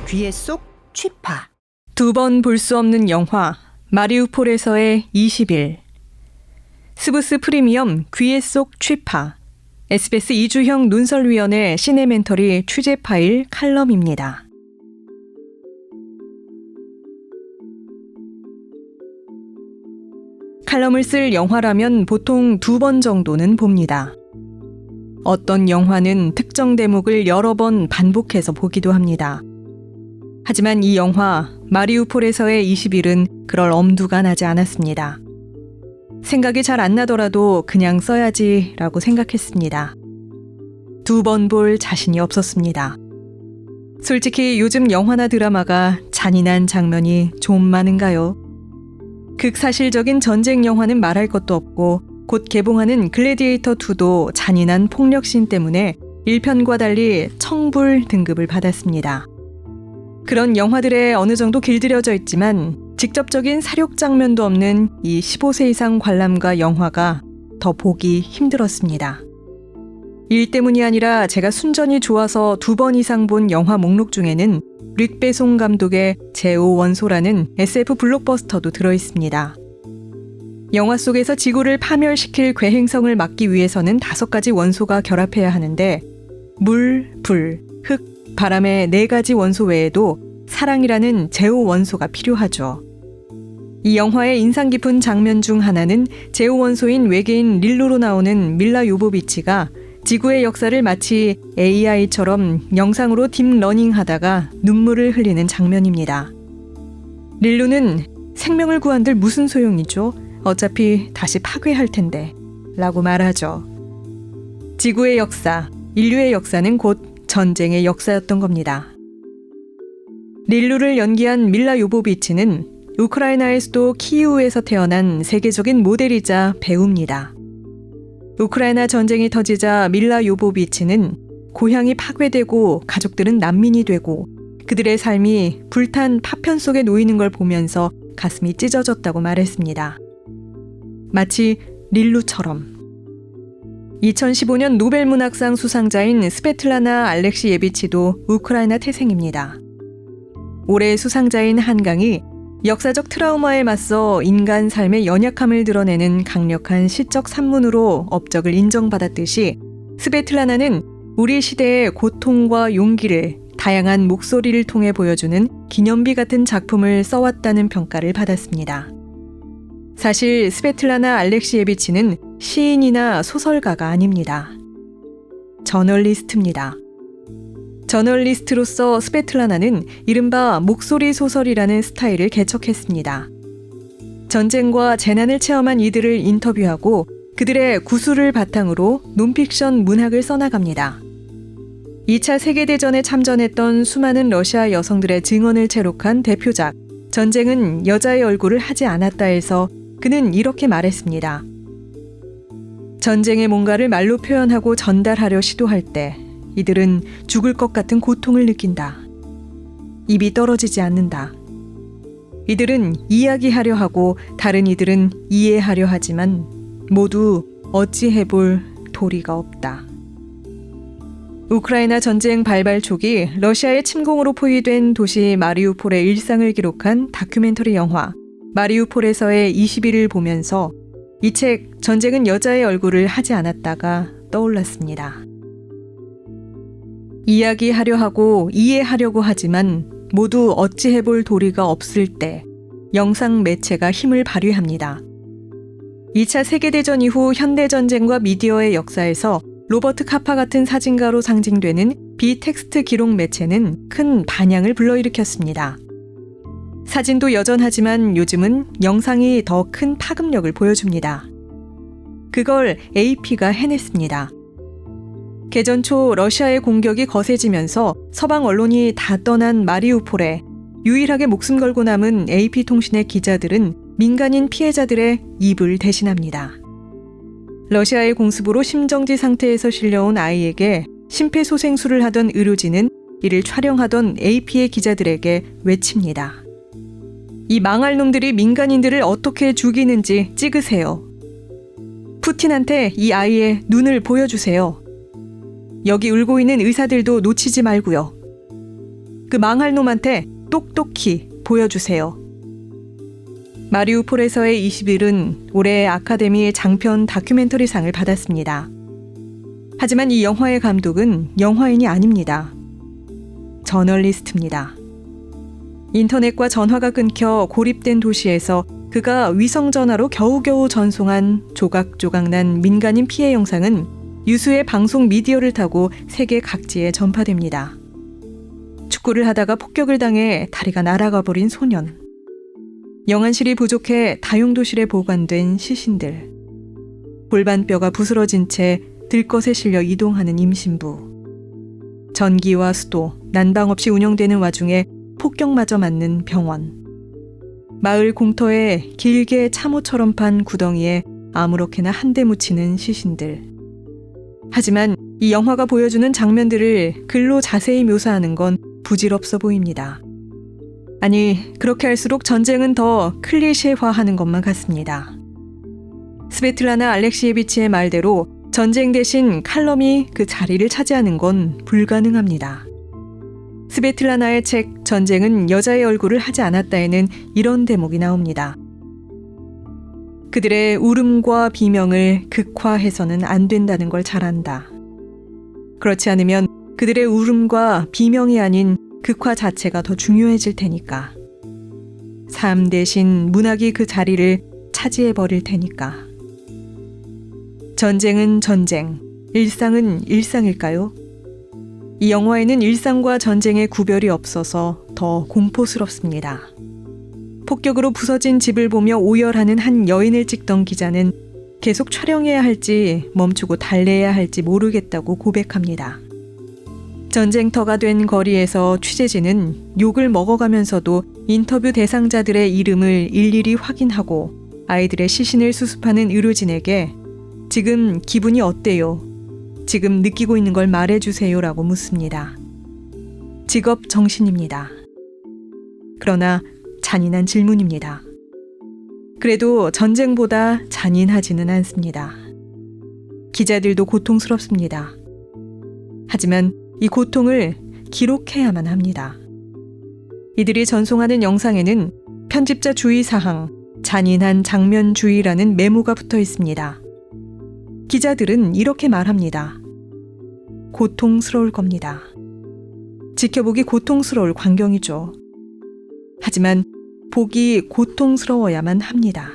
귀에 쏙 취파. 두 번 볼 수 없는 영화 마리우폴에서의 20일. 스브스 프리미엄 귀에 쏙 취파. SBS 이주형 논설위원회 시네멘터리 취재 파일 칼럼입니다. 칼럼을 쓸 영화라면 보통 2번 정도는 봅니다. 어떤 영화는 특정 대목을 여러 번 반복해서 보기도 합니다. 하지만 이 영화 마리우폴에서의 20일은 그럴 엄두가 나지 않았습니다. 생각이 잘 안 나더라도 그냥 써야지라고 생각했습니다. 2번 볼 자신이 없었습니다. 솔직히 요즘 영화나 드라마가 잔인한 장면이 좀 많은가요? 극사실적인 전쟁 영화는 말할 것도 없고 곧 개봉하는 글래디에이터 2도 잔인한 폭력씬 때문에 1편과 달리 청불 등급을 받았습니다. 그런 영화들에 어느 정도 길들여져 있지만 직접적인 사욕 장면도 없는 이 15세 이상 관람가 영화가 더 보기 힘들었습니다. 일 때문이 아니라 제가 순전히 좋아서 2번 이상 본 영화 목록 중에는 릭 베송 감독의 제5원소라는 SF 블록버스터도 들어있습니다. 영화 속에서 지구를 파멸시킬 괴행성을 막기 위해서는 5가지 원소가 결합해야 하는데 물, 불, 흙, 바람의 4가지 원소 외에도 사랑이라는 제5원소가 필요하죠. 이 영화의 인상 깊은 장면 중 하나는 제5원소인 외계인 릴루로 나오는 밀라 요보비치가 지구의 역사를 마치 AI처럼 영상으로 딥러닝 하다가 눈물을 흘리는 장면입니다. 릴루는 생명을 구한들 무슨 소용이죠? 어차피 다시 파괴할 텐데 라고 말하죠. 지구의 역사, 인류의 역사는 곧 전쟁의 역사였던 겁니다. 릴루를 연기한 밀라 요보비치는 우크라이나의 수도 키이우에서 태어난 세계적인 모델이자 배우입니다. 우크라이나 전쟁이 터지자 밀라 요보비치는 고향이 파괴되고 가족들은 난민이 되고 그들의 삶이 불탄 파편 속에 놓이는 걸 보면서 가슴이 찢어졌다고 말했습니다. 마치 릴루처럼. 2015년 노벨문학상 수상자인 스베틀라나 알렉시예비치도 우크라이나 태생입니다. 올해 수상자인 한강이 역사적 트라우마에 맞서 인간 삶의 연약함을 드러내는 강력한 시적 산문으로 업적을 인정받았듯이 스베틀라나는 우리 시대의 고통과 용기를 다양한 목소리를 통해 보여주는 기념비 같은 작품을 써왔다는 평가를 받았습니다. 사실 스베틀라나 알렉시예비치는 시인이나 소설가가 아닙니다. 저널리스트입니다. 저널리스트로서 스베틀라나는 이른바 목소리 소설이라는 스타일을 개척했습니다. 전쟁과 재난을 체험한 이들을 인터뷰하고 그들의 구술을 바탕으로 논픽션 문학을 써나갑니다. 2차 세계대전에 참전했던 수많은 러시아 여성들의 증언을 채록한 대표작 전쟁은 여자의 얼굴을 하지 않았다 해서 그는 이렇게 말했습니다. 전쟁의 뭔가를 말로 표현하고 전달하려 시도할 때 이들은 죽을 것 같은 고통을 느낀다. 입이 떨어지지 않는다. 이들은 이야기하려 하고 다른 이들은 이해하려 하지만 모두 어찌해볼 도리가 없다. 우크라이나 전쟁 발발 초기 러시아의 침공으로 포위된 도시 마리우폴의 일상을 기록한 다큐멘터리 영화 마리우폴에서의 20일을 보면서 이 책 전쟁은 여자의 얼굴을 하지 않았다가 떠올랐습니다. 이야기하려 하고 이해하려고 하지만 모두 어찌해볼 도리가 없을 때 영상 매체가 힘을 발휘합니다. 2차 세계대전 이후 현대전쟁과 미디어의 역사에서 로버트 카파 같은 사진가로 상징되는 비텍스트 기록 매체는 큰 반향을 불러일으켰습니다. 사진도 여전하지만 요즘은 영상이 더 큰 파급력을 보여줍니다. 그걸 AP가 해냈습니다. 개전 초 러시아의 공격이 거세지면서 서방 언론이 다 떠난 마리우폴에 유일하게 목숨 걸고 남은 AP통신의 기자들은 민간인 피해자들의 입을 대신합니다. 러시아의 공습으로 심정지 상태에서 실려온 아이에게 심폐소생술을 하던 의료진은 이를 촬영하던 AP의 기자들에게 외칩니다. 이 망할 놈들이 민간인들을 어떻게 죽이는지 찍으세요. 푸틴한테 이 아이의 눈을 보여주세요. 여기 울고 있는 의사들도 놓치지 말고요. 그 망할 놈한테 똑똑히 보여주세요. 마리우폴에서의 20일은 올해 아카데미 장편 다큐멘터리상을 받았습니다. 하지만 이 영화의 감독은 영화인이 아닙니다. 저널리스트입니다. 인터넷과 전화가 끊겨 고립된 도시에서 그가 위성전화로 겨우겨우 전송한 조각조각난 민간인 피해 영상은 유수의 방송 미디어를 타고 세계 각지에 전파됩니다. 축구를 하다가 폭격을 당해 다리가 날아가 버린 소년. 영안실이 부족해 다용도실에 보관된 시신들. 골반뼈가 부스러진 채 들것에 실려 이동하는 임신부. 전기와 수도, 난방 없이 운영되는 와중에 폭격마저 맞는 병원. 마을 공터에 길게 참호처럼 판 구덩이에 아무렇게나 한 대 묻히는 시신들. 하지만 이 영화가 보여주는 장면들을 글로 자세히 묘사하는 건 부질없어 보입니다. 아니, 그렇게 할수록 전쟁은 더 클리셰화하는 것만 같습니다. 스베틀라나 알렉시예비치의 말대로 전쟁 대신 칼럼이 그 자리를 차지하는 건 불가능합니다. 스베틀라나의 책 전쟁은 여자의 얼굴을 하지 않았다에는 이런 대목이 나옵니다. 그들의 울음과 비명을 극화해서는 안 된다는 걸 잘 안다. 그렇지 않으면 그들의 울음과 비명이 아닌 극화 자체가 더 중요해질 테니까. 삶 대신 문학이 그 자리를 차지해버릴 테니까. 전쟁은 전쟁, 일상은 일상일까요? 이 영화에는 일상과 전쟁의 구별이 없어서 더 공포스럽습니다. 폭격으로 부서진 집을 보며 오열하는 한 여인을 찍던 기자는 계속 촬영해야 할지 멈추고 달래야 할지 모르겠다고 고백합니다. 전쟁터가 된 거리에서 취재진은 욕을 먹어가면서도 인터뷰 대상자들의 이름을 일일이 확인하고 아이들의 시신을 수습하는 의료진에게 지금 기분이 어때요? 지금 느끼고 있는 걸 말해주세요라고 묻습니다. 직업 정신입니다. 그러나 잔인한 질문입니다. 그래도 전쟁보다 잔인하지는 않습니다. 기자들도 고통스럽습니다. 하지만 이 고통을 기록해야만 합니다. 이들이 전송하는 영상에는 편집자 주의사항, 잔인한 장면 주의라는 메모가 붙어 있습니다. 기자들은 이렇게 말합니다. 고통스러울 겁니다. 지켜보기 고통스러울 광경이죠. 하지만 보기 고통스러워야만 합니다.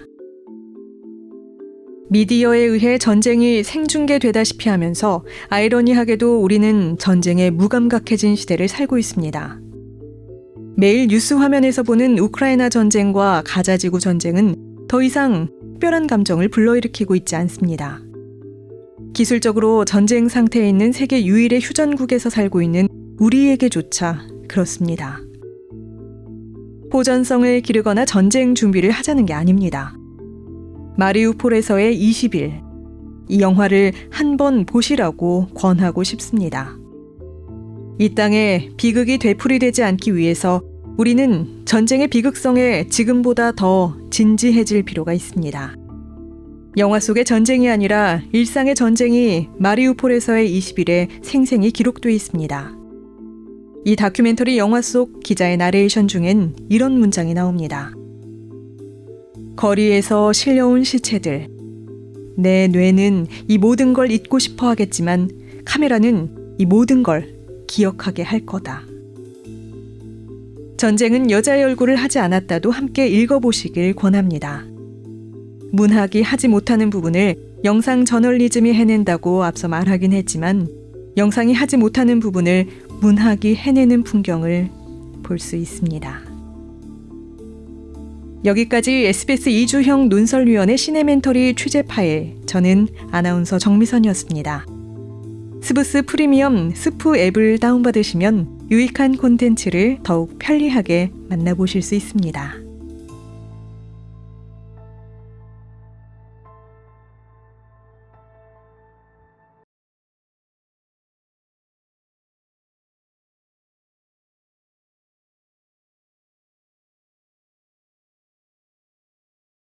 미디어에 의해 전쟁이 생중계되다시피 하면서 아이러니하게도 우리는 전쟁에 무감각해진 시대를 살고 있습니다. 매일 뉴스 화면에서 보는 우크라이나 전쟁과 가자지구 전쟁은 더 이상 특별한 감정을 불러일으키고 있지 않습니다. 기술적으로 전쟁 상태에 있는 세계 유일의 휴전국에서 살고 있는 우리에게조차 그렇습니다. 호전성을 기르거나 전쟁 준비를 하자는 게 아닙니다. 마리우폴에서의 20일, 이 영화를 한번 보시라고 권하고 싶습니다. 이 땅에 비극이 되풀이되지 않기 위해서 우리는 전쟁의 비극성에 지금보다 더 진지해질 필요가 있습니다. 영화 속의 전쟁이 아니라 일상의 전쟁이 마리우폴에서의 20일에 생생히 기록되어 있습니다. 이 다큐멘터리 영화 속 기자의 나레이션 중엔 이런 문장이 나옵니다. 거리에서 실려온 시체들. 내 뇌는 이 모든 걸 잊고 싶어 하겠지만 카메라는 이 모든 걸 기억하게 할 거다. 전쟁은 여자의 얼굴을 하지 않았다도 함께 읽어보시길 권합니다. 문학이 하지 못하는 부분을 영상 저널리즘이 해낸다고 앞서 말하긴 했지만 영상이 하지 못하는 부분을 문학이 해내는 풍경을 볼 수 있습니다. 여기까지 SBS 이주형 논설위원회 시네멘터리 취재 파일, 저는 아나운서 정미선이었습니다. 스브스 프리미엄 스프 앱을 다운받으시면 유익한 콘텐츠를 더욱 편리하게 만나보실 수 있습니다.